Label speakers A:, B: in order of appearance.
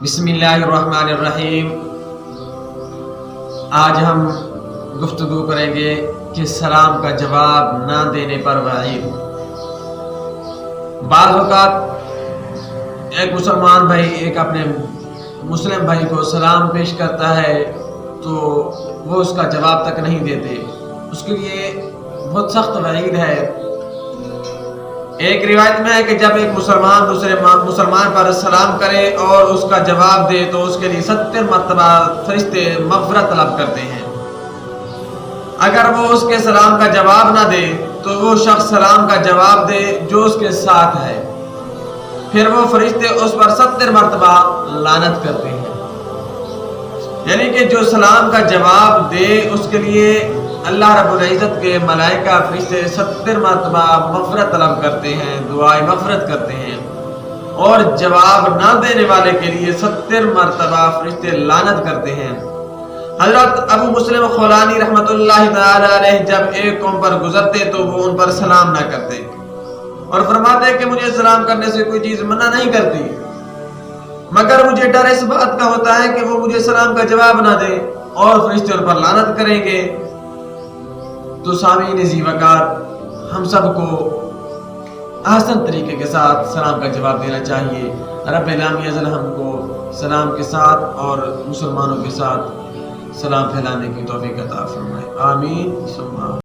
A: بسم اللہ الرحمن الرحیم۔ آج ہم گفتگو کریں گے کہ سلام کا جواب نہ دینے پر وعید۔ بعض اوقات ایک مسلمان بھائی ایک اپنے مسلم بھائی کو سلام پیش کرتا ہے تو وہ اس کا جواب تک نہیں دیتے، اس کے لیے بہت سخت وعید ہے۔ ایک روایت میں ہے کہ جب ایک مسلمان پر سلام کرے اور اس کا جواب دے تو اس کے لیے 70 مرتبہ فرشتے مغفرت طلب کرتے ہیں۔ اگر وہ اس کے سلام کا جواب نہ دے تو وہ شخص سلام کا جواب دے جو اس کے ساتھ ہے، پھر وہ فرشتے اس پر 70 مرتبہ لعنت کرتے ہیں۔ یعنی کہ جو سلام کا جواب دے اس کے لیے اللہ رب العزت کے ملائکہ فرشتے 70 مرتبہ مغفرت طلب کرتے ہیں، دعائے مغفرت کرتے ہیں، اور جواب نہ دینے والے کے لیے 70 مرتبہ فرشتے لعنت کرتے ہیں۔ حضرت ابو مسلم خولانی رحمۃ اللہ تعالی علیہ جب ایک قوم پر گزرتے تو وہ ان پر سلام نہ کرتے اور فرماتے کہ مجھے سلام کرنے سے کوئی چیز منع نہیں کرتی، مگر مجھے ڈر اس بات کا ہوتا ہے کہ وہ مجھے سلام کا جواب نہ دے اور فرشتے ان پر لعنت کریں گے۔ تو سامعین ذی وقار، ہم سب کو آسان طریقے کے ساتھ سلام کا جواب دینا چاہیے۔ رب العالمین ازل ہم کو سلام کے ساتھ اور مسلمانوں کے ساتھ سلام پھیلانے کی توفیق عطا فرمائے، آمین ثم آمین۔